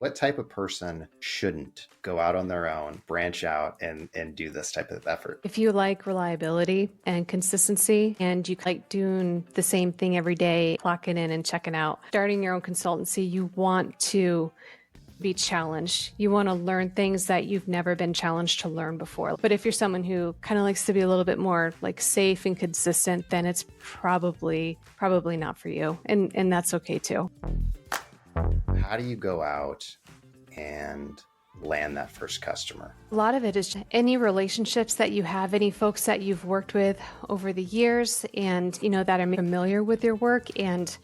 What type of person shouldn't go out on their own, branch out and do this type of effort? If you like reliability and consistency and you like doing the same thing every day, clocking in and checking out, starting your own consultancy, you want to be challenged. You want to learn things that you've never been challenged to learn before. But if you're someone who kind of likes to be a little bit more like safe and consistent, then it's probably not for you. And that's okay too. How do you go out and land that first customer? A lot of it is any relationships that you have, any folks that you've worked with over the years and, that are familiar with your work and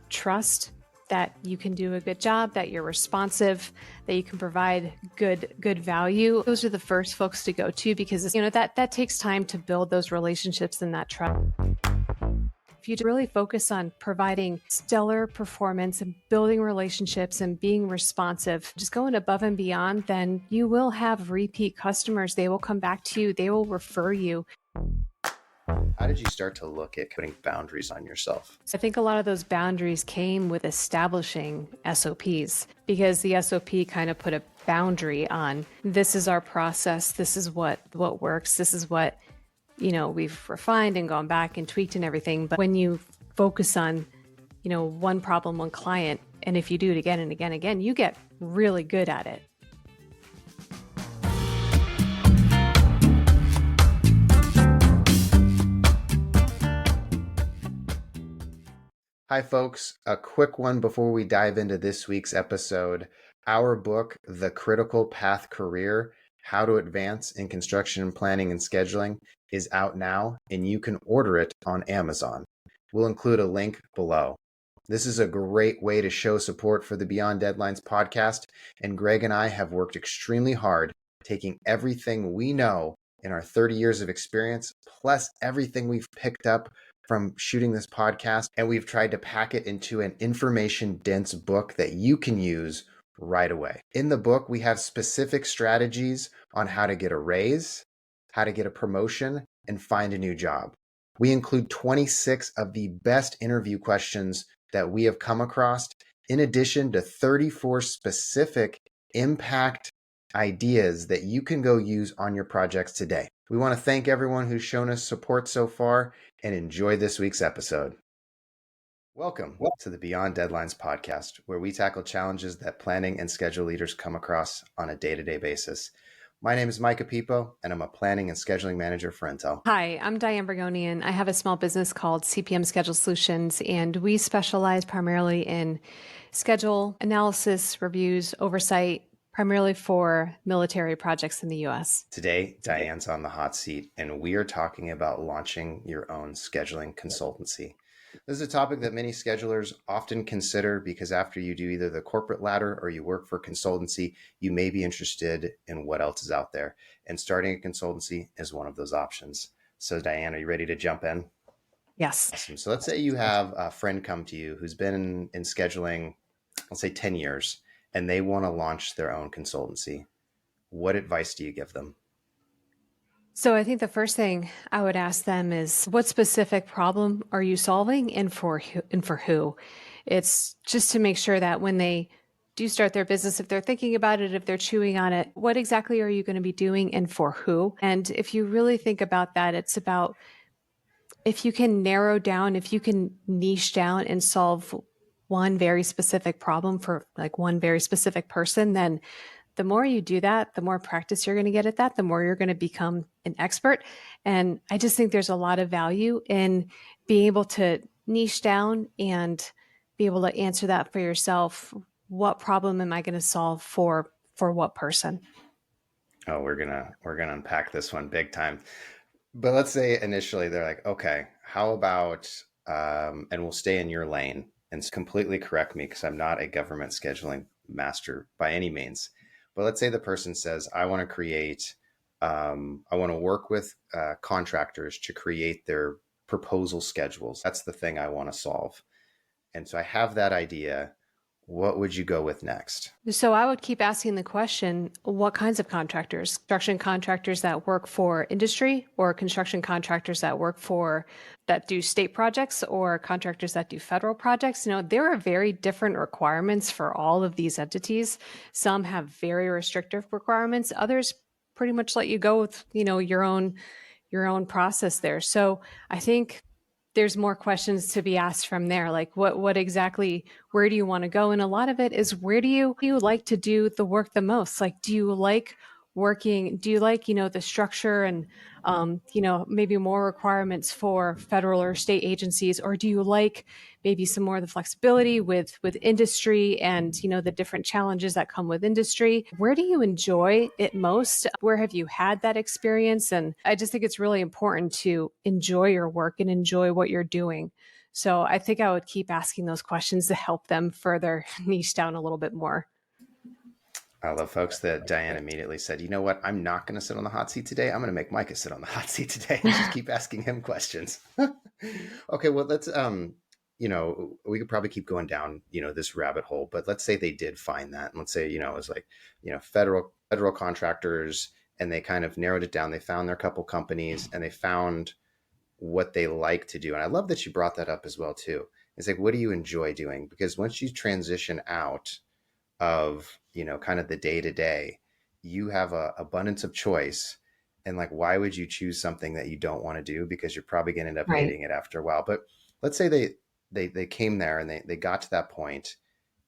trust that you can do a good job, that you're responsive, that you can provide good value. Those are the first folks to go to because, that takes time to build those relationships and that trust. If you really focus on providing stellar performance and building relationships and being responsive, just going above and beyond, then you will have repeat customers. They will come back to you. They will refer you. How did you start to look at putting boundaries on yourself? I think a lot of those boundaries came with establishing SOPs because the SOP kind of put a boundary on this is our process. This is what works. This is what we've refined and gone back and tweaked and everything. But when you focus on, one problem, one client, and if you do it again and again and again, you get really good at it. Hi, folks. A quick one before we dive into this week's episode. Our book, The Critical Path Career, How to Advance in Construction Planning and Scheduling, is out now, and you can order it on Amazon. We'll include a link below. This is a great way to show support for the Beyond Deadlines podcast, and Greg and I have worked extremely hard taking everything we know in our 30 years of experience, plus everything we've picked up from shooting this podcast, and we've tried to pack it into an information-dense book that you can use right away. In the book, we have specific strategies on how to get a raise, how to get a promotion, and find a new job. We include 26 of the best interview questions that we have come across, in addition to 34 specific impact ideas that you can go use on your projects today. We want to thank everyone who's shown us support so far and enjoy this week's episode. Welcome to the Beyond Deadlines podcast, where we tackle challenges that planning and schedule leaders come across on a day-to-day basis. My name is Micah, and I'm a planning and scheduling manager for Intel. Hi, I'm Diane Bragoni, and I have a small business called CPM Schedule Solutions, and we specialize primarily in schedule analysis, reviews, oversight, primarily for military projects in the U.S. Today, Diane's on the hot seat, and we are talking about launching your own scheduling consultancy. This is a topic that many schedulers often consider because after you do either the corporate ladder or you work for consultancy, you may be interested in what else is out there. And starting a consultancy is one of those options. So Diane, are you ready to jump in? Yes. Awesome. So let's say you have a friend come to you who's been in scheduling, let's say 10 years, and they want to launch their own consultancy. What advice do you give them? So I think the first thing I would ask them is, what specific problem are you solving and for who? It's just to make sure that when they do start their business, if they're thinking about it, if they're chewing on it, what exactly are you going to be doing and for who? And if you really think about that, it's about if you can narrow down, if you can niche down and solve one very specific problem for like one very specific person, then the more you do that, the more practice you're going to get at that, the more you're going to become an expert. And I just think there's a lot of value in being able to niche down and be able to answer that for yourself. What problem am I going to solve for what person? Oh, we're gonna unpack this one big time. But let's say initially they're like, okay, how about, and we'll stay in your lane and completely correct me because I'm not a government scheduling master by any means. But let's say the person says, I want to work with contractors to create their proposal schedules. That's the thing I want to solve. And so I have that idea. what would you go with next? So I would keep asking the question, what kinds of contractors? Construction contractors that work for industry, or construction contractors that work for that do state projects, or contractors that do federal projects? There are very different requirements for all of these entities. Some have very restrictive requirements, others pretty much let you go with, your own process there. So I think there's more questions to be asked from there. Like what exactly, where do you want to go? And a lot of it is, where do you like to do the work the most? Like, do you like, the structure and, maybe more requirements for federal or state agencies? Or do you like maybe some more of the flexibility with industry and, the different challenges that come with industry? Where do you enjoy it most? Where have you had that experience? And I just think it's really important to enjoy your work and enjoy what you're doing. So I think I would keep asking those questions to help them further niche down a little bit more. I love folks that Diane immediately said, you know what? I'm not going to sit on the hot seat today. I'm going to make Micah sit on the hot seat today and just keep asking him questions. Okay, well, we could probably keep going down, this rabbit hole, but let's say they did find that. And let's say, it was like, federal contractors, and they kind of narrowed it down. They found their couple companies and they found what they like to do. And I love that you brought that up as well, too. It's like, what do you enjoy doing? Because once you transition out of kind of the day to day, you have a abundance of choice, and like, why would you choose something that you don't want to do? Because you're probably going to end up Right. hating it after a while. But let's say they came there and they got to that point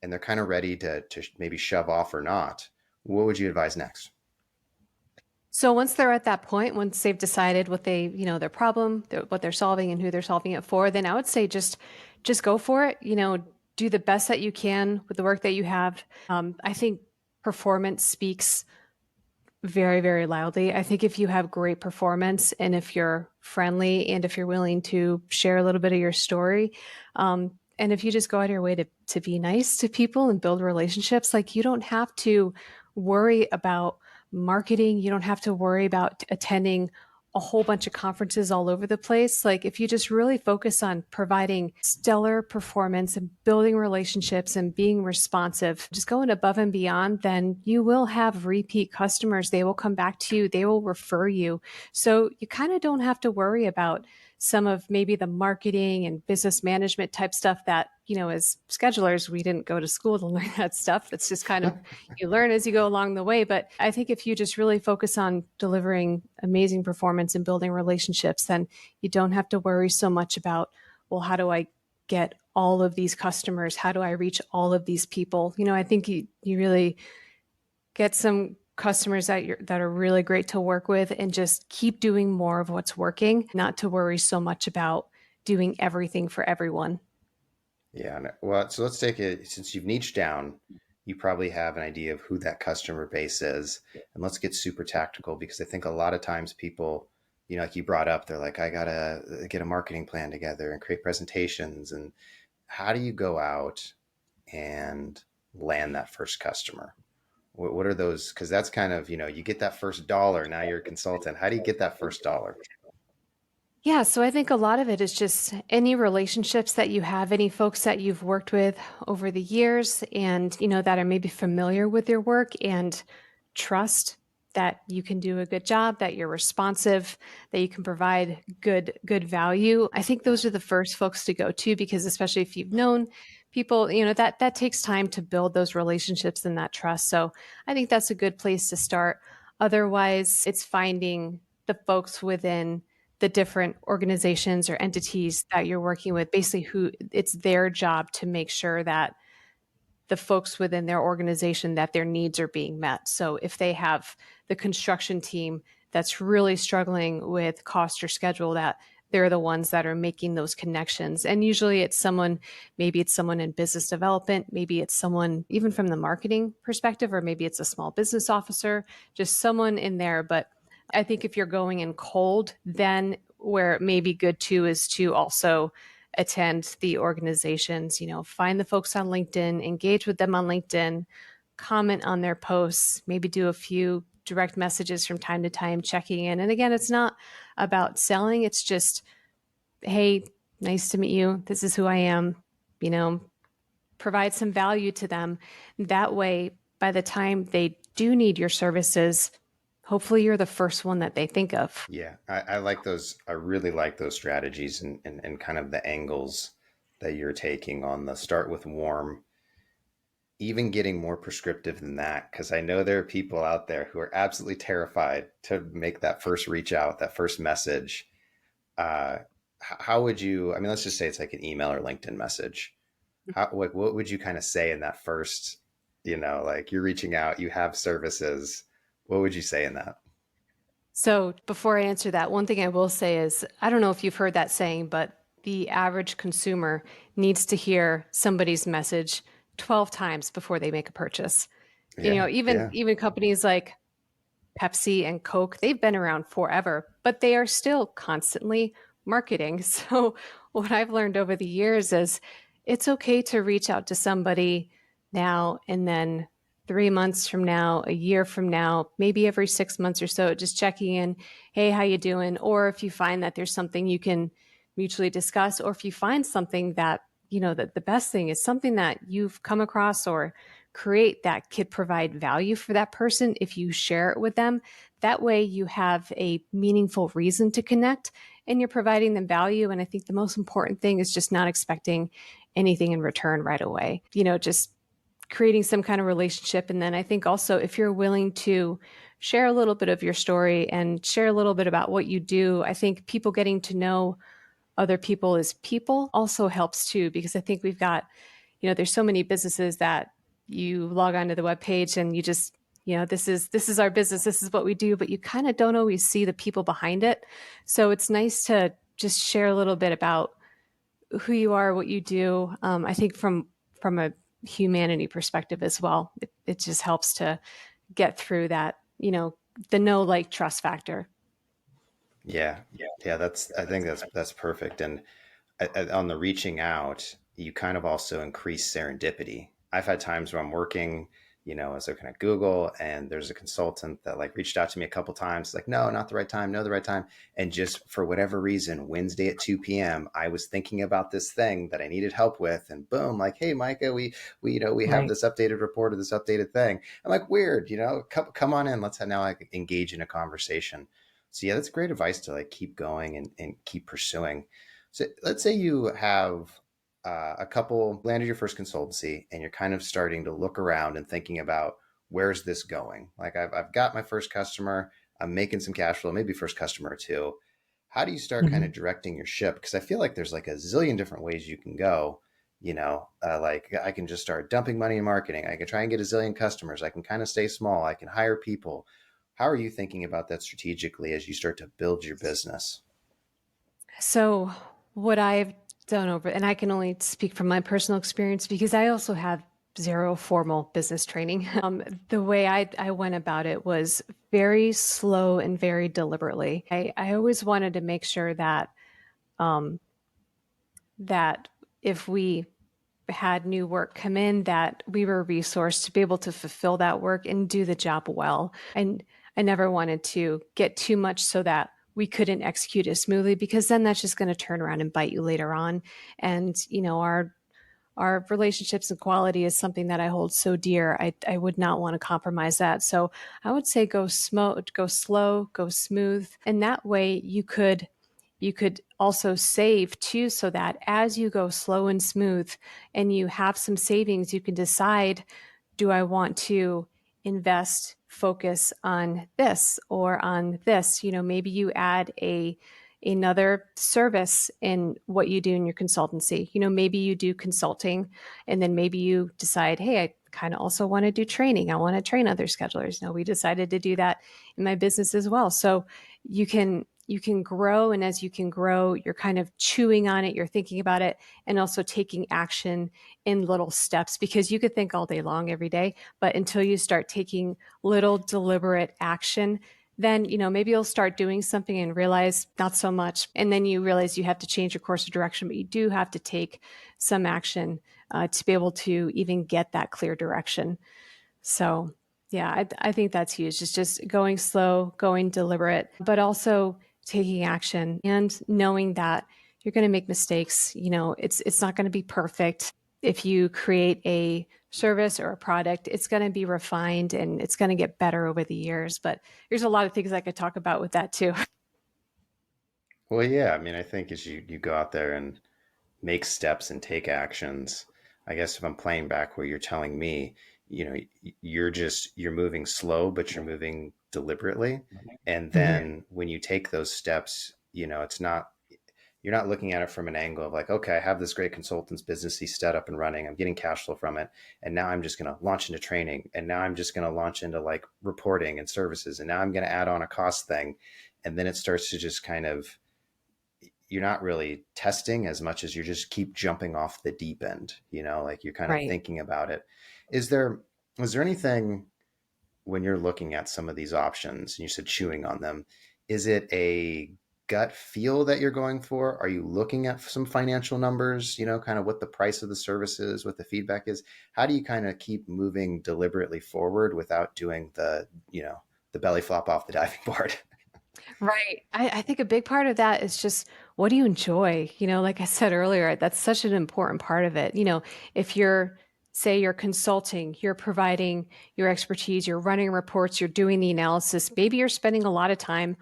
and they're kind of ready to maybe shove off or not. What would you advise next? So once they're at that point, once they've decided what their problem, what they're solving and who they're solving it for, then I would say just go for it. Do the best that you can with the work that you have. I think performance speaks very, very loudly. I think if you have great performance and if you're friendly and if you're willing to share a little bit of your story, and if you just go out of your way to be nice to people and build relationships, like, you don't have to worry about marketing. You don't have to worry about attending a whole bunch of conferences all over the place. Like, if you just really focus on providing stellar performance and building relationships and being responsive, just going above and beyond, then you will have repeat customers. They will come back to you, they will refer you. So you kind of don't have to worry about some of maybe the marketing and business management type stuff that, as schedulers, we didn't go to school to learn that stuff. It's just kind of, you learn as you go along the way. But I think if you just really focus on delivering amazing performance and building relationships, then you don't have to worry so much about, well, how do I get all of these customers? How do I reach all of these people? I think you really get some customers that are really great to work with, and just keep doing more of what's working, not to worry so much about doing everything for everyone. Yeah. Well, so let's take it, since you've niched down, you probably have an idea of who that customer base is. And let's get super tactical, because I think a lot of times people, like you brought up, they're like, I got to get a marketing plan together and create presentations. And how do you go out and land that first customer? What are those? Because that's kind of, you get that first dollar. Now you're a consultant. How do you get that first dollar? Yeah, so I think a lot of it is just any relationships that you have, any folks that you've worked with over the years and, that are maybe familiar with your work and trust that you can do a good job, that you're responsive, that you can provide good value. I think those are the first folks to go to, because especially if you've known people, that takes time to build those relationships and that trust. So I think that's a good place to start. Otherwise, it's finding the folks within the different organizations or entities that you're working with, basically who it's their job to make sure that the folks within their organization, that their needs are being met. So if they have the construction team that's really struggling with cost or schedule, that they're the ones that are making those connections. And usually maybe it's someone in business development, maybe it's someone even from the marketing perspective, or maybe it's a small business officer, just someone in there. But I think if you're going in cold, then where it may be good too is to also attend the organizations, find the folks on LinkedIn, engage with them on LinkedIn, comment on their posts, maybe do a few direct messages from time to time, checking in. And again, it's not about selling, it's just, hey, nice to meet you. This is who I am, you know, provide some value to them. That way, by the time they do need your services, hopefully you're the first one that they think of. Yeah, I like those. I really like those strategies and kind of the angles that you're taking on the start with warm, even getting more prescriptive than that. Because I know there are people out there who are absolutely terrified to make that first reach out, that first message. Uh, how would you, I mean, let's just say it's like an email or LinkedIn message. What would you kind of say in that first, like you're reaching out, you have services. What would you say in that? So before I answer that, one thing I will say is I don't know if you've heard that saying, but the average consumer needs to hear somebody's message 12 times before they make a purchase. Yeah, Even yeah. companies like Pepsi and Coke, they've been around forever, but they are still constantly marketing. So, what I've learned over the years is it's okay to reach out to somebody now and then 3 months from now, a year from now, maybe every 6 months or so, just checking in. Hey, how you doing? Or if you find that there's something you can mutually discuss, or if you find something that, that the best thing is something that you've come across or create that could provide value for that person if you share it with them. That way you have a meaningful reason to connect and you're providing them value. And I think the most important thing is just not expecting anything in return right away. Just creating some kind of relationship. And then I think also if you're willing to share a little bit of your story and share a little bit about what you do, I think people getting to know other people as people also helps too, because I think we've got, there's so many businesses that you log onto the webpage and you just, this is our business, this is what we do, but you kind of don't always see the people behind it. So it's nice to just share a little bit about who you are, what you do. I think from a humanity perspective as well, it just helps to get through that, the no like trust factor. Yeah, yeah, I think that's perfect. And on the reaching out, you kind of also increase serendipity. I've had times where I'm working, as looking at Google, and there's a consultant that like reached out to me a couple times, like, no, not the right time, no, the right time. And just for whatever reason, Wednesday at 2 p.m., I was thinking about this thing that I needed help with, and boom, like, hey, Micah, we have Right. this updated report or this updated thing. I'm like, weird, come on in, let's now like engage in a conversation. So yeah, that's great advice to like keep going and keep pursuing. So let's say you have a couple landed your first consultancy and you're kind of starting to look around and thinking about where's this going? Like I've got my first customer, I'm making some cash flow, maybe first customer or two. How do you start kind Mhm. of directing your ship? Because I feel like there's like a zillion different ways you can go. Like I can just start dumping money in marketing. I can try and get a zillion customers. I can kind of stay small. I can hire people. How are you thinking about that strategically as you start to build your business? So, what I've done over, and I can only speak from my personal experience because I also have zero formal business training. The way I went about it was very slow and very deliberately. I always wanted to make sure um, that if we had new work come in, that we were resourced to be able to fulfill that work and do the job well. And I never wanted to get too much so that we couldn't execute it smoothly because then that's just going to turn around and bite you later on. And our relationships and quality is something that I hold so dear. I would not want to compromise that. So I would say go slow, go smooth. And that way you could also save too, so that as you go slow and smooth and you have some savings, you can decide, do I want to invest, focus on this or on this? Maybe you add another service in what you do in your consultancy. Maybe you do consulting and then maybe you decide, hey, I kind of also want to do training. I want to train other schedulers. No, we decided to do that in my business as well. So you can grow, and as you can grow, you're kind of chewing on it, you're thinking about it, and also taking action in little steps, because you could think all day long every day, but until you start taking little deliberate action, then maybe you'll start doing something and realize not so much, and then you realize you have to change your course of direction, but you do have to take some action to be able to even get that clear direction. So yeah, I think that's huge. It's just going slow, going deliberate, but also taking action and knowing that you're going to make mistakes. It's not going to be perfect. if you create a service or a product, it's going to be refined and it's going to get better over the years. But there's a lot of things I could talk about with that too. Well, yeah, I mean, I think as you go out there and make steps and take actions, I guess if I'm playing back where you're telling me, you're moving slow, but you're moving deliberately. And Mhm. then when you take those steps, it's not you're not looking at it from an angle of like, okay, I have this great consultants business he's set up and running. I'm getting cash flow from it. And now I'm just going to launch into training. And now I'm just going to launch into like reporting and services. And now I'm going to add on a cost thing. And then it starts to just kind of, you're not really testing as much as you just keep jumping off the deep end, like you're kind of Right. thinking about it. Is there, is there anything when you're looking at some of these options and you said chewing on them, is it a gut feel that you're going for? Are you looking at some financial numbers, kind of what the price of the service is, what the feedback is? How do you kind of keep moving deliberately forward without doing the belly flop off the diving board? Right. I think a big part of that is just what do you enjoy? Like I said earlier, that's such an important part of it. If you're, say, you're consulting, you're providing your expertise, you're running reports, you're doing the analysis, maybe you're spending a lot of time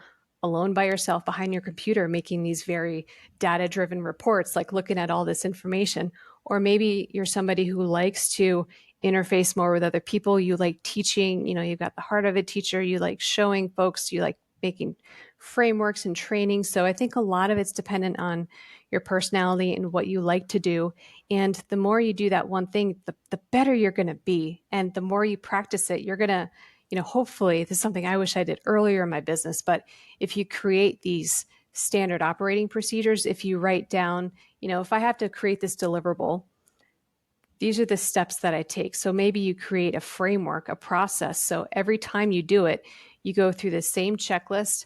alone by yourself behind your computer making these very data driven reports, like looking at all this information. Or maybe you're somebody who likes to interface more with other people. You like teaching, you've got the heart of a teacher, you like showing folks, you like making frameworks and training. So I think a lot of it's dependent on your personality and what you like to do. And the more you do that one thing, the better you're going to be. And the more you practice it, you're going to, hopefully, this is something I wish I did earlier in my business, but if you create these standard operating procedures, if you write down, if I have to create this deliverable, these are the steps that I take. So maybe you create a framework, a process. So every time you do it, you go through the same checklist.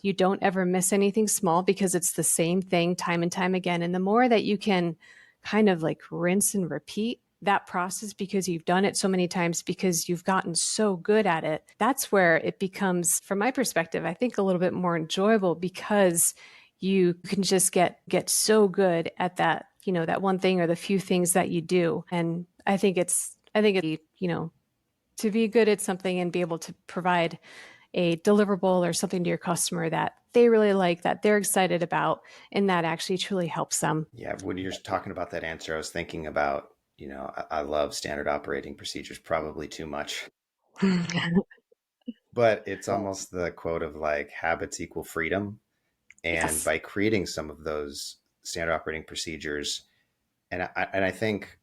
You don't ever miss anything small because it's the same thing time and time again. And the more that you can kind of like rinse and repeat that process because you've done it so many times, because you've gotten so good at it, that's where it becomes, from my perspective, I think a little bit more enjoyable because you can just get so good at that, that one thing or the few things that you do. And I think it's to be good at something and be able to provide a deliverable or something to your customer that they really like, that they're excited about, and that actually truly helps them. Yeah, when you're talking about that answer, I was thinking about, I love standard operating procedures probably too much, but it's almost the quote of like habits equal freedom. And Yes. by creating some of those standard operating procedures, and I think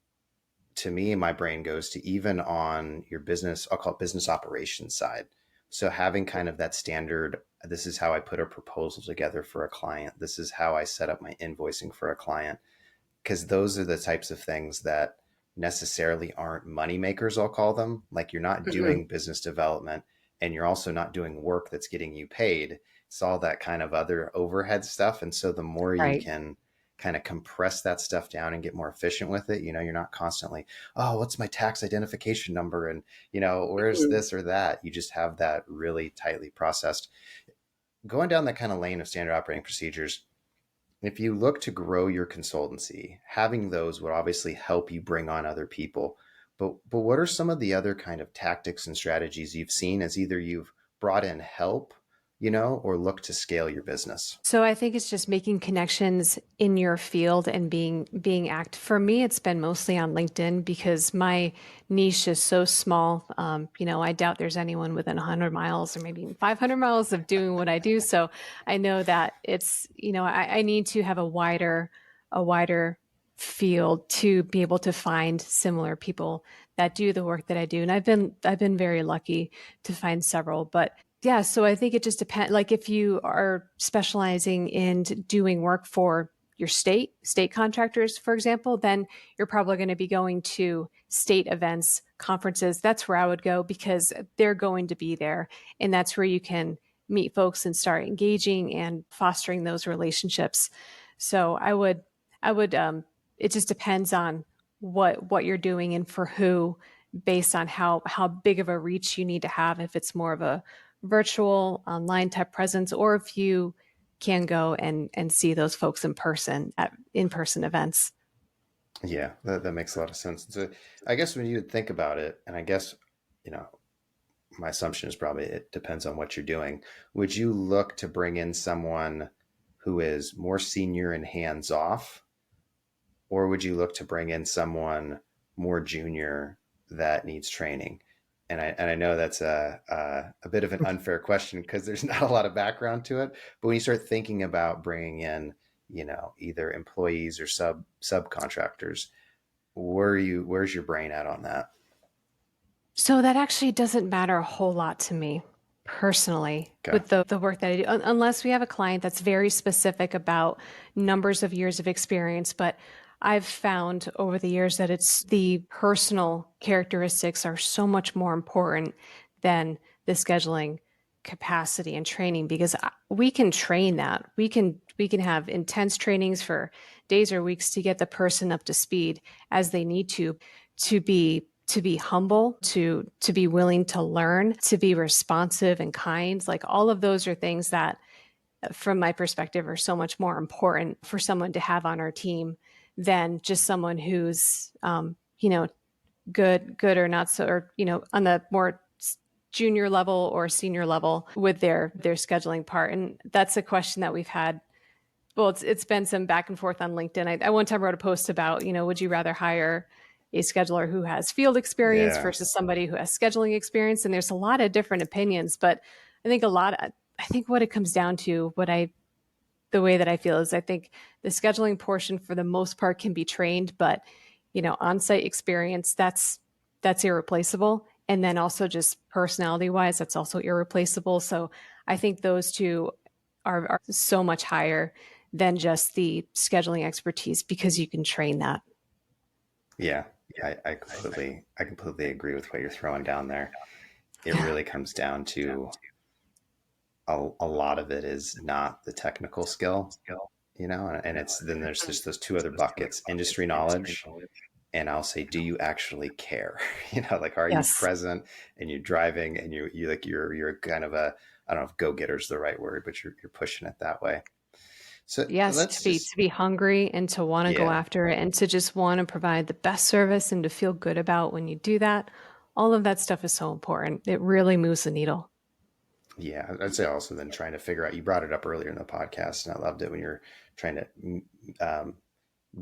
to me, my brain goes to even on your business, I'll call it business operations side. So having kind of that standard, this is how I put a proposal together for a client. This is how I set up my invoicing for a client, because those are the types of things that necessarily aren't money makers, I'll call them. Like you're not Mhm. doing business development and you're also not doing work that's getting you paid. It's all that kind of other overhead stuff. And so the more you Right. can kind of compress that stuff down and get more efficient with it, you're not constantly, oh, what's my tax identification number? And, where's Mhm. this or that? You just have that really tightly processed. Going down that kind of lane of standard operating procedures, if you look to grow your consultancy, having those would obviously help you bring on other people. But what are some of the other kind of tactics and strategies you've seen as either you've brought in help, or look to scale your business? So I think it's just making connections in your field and being act. For me, it's been mostly on LinkedIn because my niche is so small. I doubt there's anyone within 100 miles or maybe even 500 miles of doing what I do. So I know that it's, I need to have a wider field to be able to find similar people that do the work that I do. And I've been very lucky to find several, but yeah, so I think it just depends. Like if you are specializing in doing work for your state contractors, for example, then you're probably going to be going to state events, conferences. That's where I would go because they're going to be there. And that's where you can meet folks and start engaging and fostering those relationships. So it just depends on what you're doing and for who, based on how big of a reach you need to have. If it's more of a virtual online type presence, or if you can go and see those folks in person at in-person events. Yeah, that makes a lot of sense. So I guess when you would think about it, and I guess, you know, my assumption is probably it depends on what you're doing. Would you look to bring in someone who is more senior and hands off, or would you look to bring in someone more junior that needs training? And I know that's a bit of an unfair question because there's not a lot of background to it. But when you start thinking about bringing in, either employees or subcontractors, where's your brain at on that? So that actually doesn't matter a whole lot to me personally Okay. with the work that I do, unless we have a client that's very specific about numbers of years of experience. But I've found over the years that it's the personal characteristics are so much more important than the scheduling capacity and training because we can train that. We can have intense trainings for days or weeks to get the person up to speed as they need to be humble, to be willing to learn, to be responsive and kind. Like all of those are things that from my perspective are so much more important for someone to have on our team than just someone who's good or not so, or on the more junior level or senior level with their scheduling part. And that's a question that we've had. Well, it's been some back and forth on LinkedIn. I one time wrote a post about, would you rather hire a scheduler who has field experience Yeah. versus somebody who has scheduling experience? And there's a lot of different opinions, but I think what it comes down to, the way that I feel is I think the scheduling portion for the most part can be trained, but on-site experience, that's irreplaceable. And then also just personality wise, that's also irreplaceable. So I think those two are so much higher than just the scheduling expertise because you can train that. Yeah. I completely agree with what you're throwing down there. It Yeah. really comes down to a lot of it is not the technical skill, and it's then there's just those two other buckets: industry knowledge, and I'll say, do you actually care? Like, are you Yes. present and you're driving and you're kind of a, I don't know if go getter is the right word, but you're pushing it that way. So Yes, to let's be just, to be hungry and to want to go yeah, after it and to just want to provide the best service and to feel good about when you do that. All of that stuff is so important. It really moves the needle. yeah. I'd say also then trying to figure out. You brought it up earlier in the podcast, and I loved it when you're trying to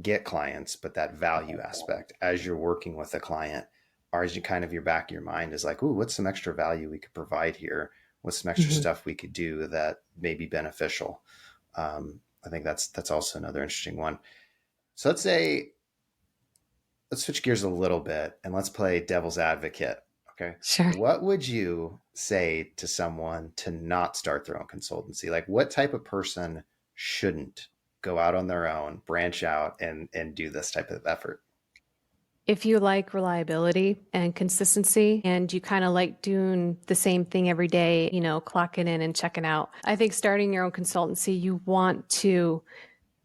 get clients, but that value aspect as you're working with a client, or as you kind of your back of your mind is like, ooh, what's some extra value we could provide here? What's some extra Mhm. stuff we could do that may be beneficial? I think that's also another interesting one. So let's switch gears a little bit and let's play devil's advocate. Okay. Sure. What would you say to someone to not start their own consultancy? Like, what type of person shouldn't go out on their own, branch out and do this type of effort? If you like reliability and consistency and you kind of like doing the same thing every day, clocking in and checking out, I think starting your own consultancy, you want to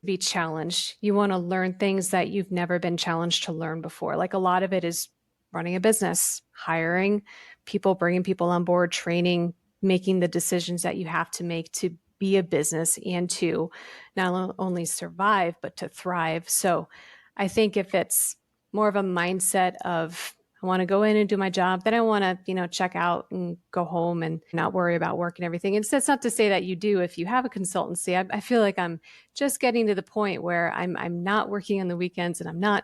be challenged. You want to learn things that you've never been challenged to learn before. Like a lot of it is running a business, hiring people, bringing people on board, training, making the decisions that you have to make to be a business and to not only survive, but to thrive. So I think if it's more of a mindset of, I want to go in and do my job. Then I want to, check out and go home and not worry about work and everything. And that's not to say that you do if you have a consultancy. I feel like I'm just getting to the point where I'm not working on the weekends and I'm not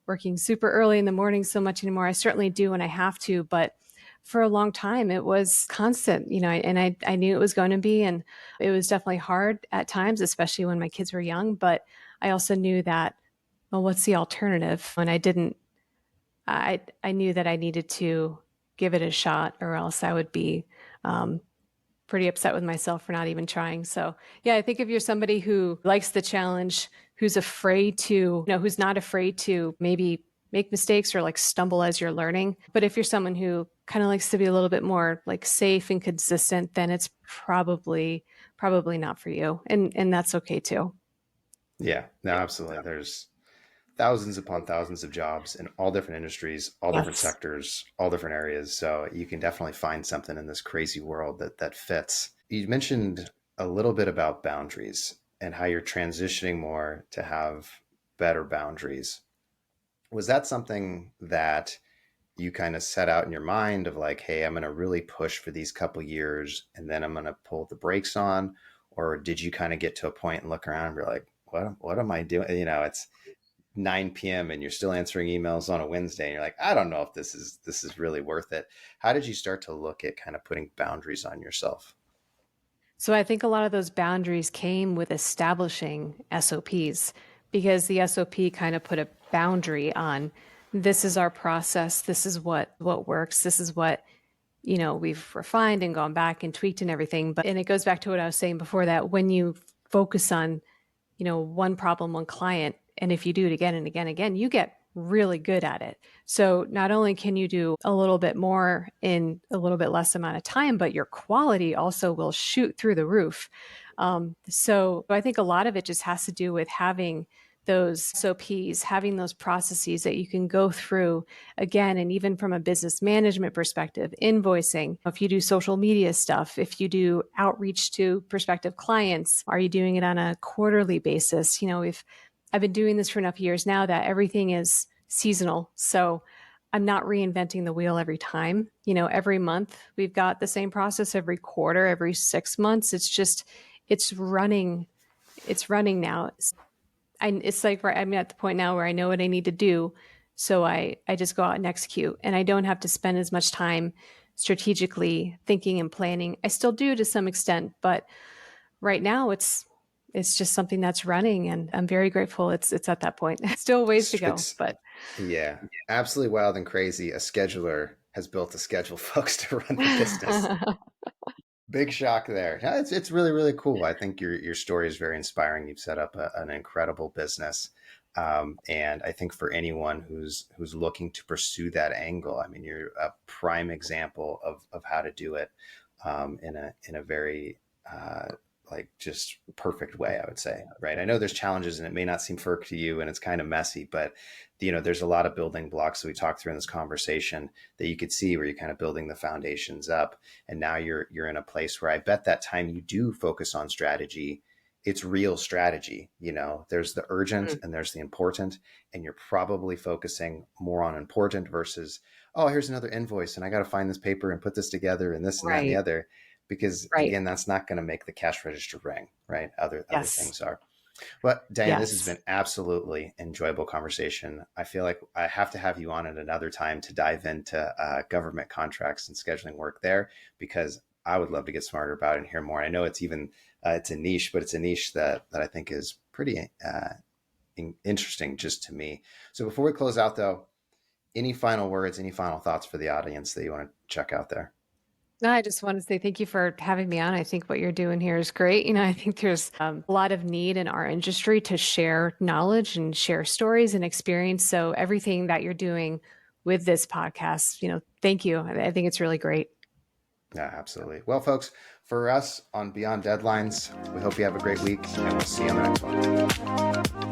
working super early in the morning so much anymore. I certainly do when I have to, but for a long time it was constant, and I knew it was going to be, and it was definitely hard at times, especially when my kids were young. But I also knew that, well, what's the alternative? And I knew that I needed to give it a shot, or else I would be um, pretty upset with myself for not even trying. So, yeah, I think if you're somebody who likes the challenge, who's afraid to, who's not afraid to maybe make mistakes or like stumble as you're learning. But if you're someone who kind of likes to be a little bit more like safe and consistent, then it's probably not for you. And that's okay too. Yeah, no, absolutely. There's thousands upon thousands of jobs in all different industries, all different Yes. sectors, all different areas. So you can definitely find something in this crazy world that fits. You mentioned a little bit about boundaries and how you're transitioning more to have better boundaries. Was that something that you kind of set out in your mind of like, hey, I'm going to really push for these couple years and then I'm going to pull the brakes on? Or did you kind of get to a point and look around and be like, what am I doing? It's 9 p.m. and you're still answering emails on a Wednesday and you're like, I don't know if this is really worth it. How did you start to look at kind of putting boundaries on yourself? So I think a lot of those boundaries came with establishing SOPs because the SOP kind of put a boundary on this is our process, this is what works, this is what we've refined and gone back and tweaked and everything. But and it goes back to what I was saying before that when you focus on one problem, one client. And if you do it again and again and again, you get really good at it. So not only can you do a little bit more in a little bit less amount of time, but your quality also will shoot through the roof. So I think a lot of it just has to do with having those SOPs, having those processes that you can go through again. And even from a business management perspective, invoicing, if you do social media stuff, if you do outreach to prospective clients, are you doing it on a quarterly basis? If I've been doing this for enough years now that everything is seasonal. So I'm not reinventing the wheel every time. Every month we've got the same process, every quarter, every 6 months. It's running, it's running now. It's like I'm at the point now where I know what I need to do. So I just go out and execute and I don't have to spend as much time strategically thinking and planning. I still do to some extent, but right now it's just something that's running and I'm very grateful it's at that point. Still ways to go, It's but Yeah, absolutely wild and crazy. A scheduler has built a schedule, folks, to run the business. Big shock there. Yeah, it's really really cool. I think your story is very inspiring. You've set up an incredible business, and I think for anyone who's looking to pursue that angle, I mean, you're a prime example of how to do it in a very like just perfect way. I would say, right? I know there's challenges, and it may not seem fair to you, and it's kind of messy, but there's a lot of building blocks that we talked through in this conversation that you could see where you're kind of building the foundations up and now you're in a place where I bet that time you do focus on strategy, it's real strategy. There's the urgent mm, and there's the important, and you're probably focusing more on important versus, oh, here's another invoice and I got to find this paper and put this together and this and that and the right, other, because right. again, that's not going to make the cash register ring, right? Other Yes. things are. Well, Diane, this has Yes. been absolutely enjoyable conversation. I feel like I have to have you on at another time to dive into government contracts and scheduling work there, because I would love to get smarter about it and hear more. I know it's even it's a niche, but it's a niche that I think is pretty interesting just to me. So before we close out, though, any final words, any final thoughts for the audience that you want to check out there? No, I just want to say thank you for having me on. I think what you're doing here is great. I think there's a lot of need in our industry to share knowledge and share stories and experience. So everything that you're doing with this podcast, thank you. I think it's really great. Yeah, absolutely. Well, folks, for us on Beyond Deadlines, we hope you have a great week and we'll see you on the next one.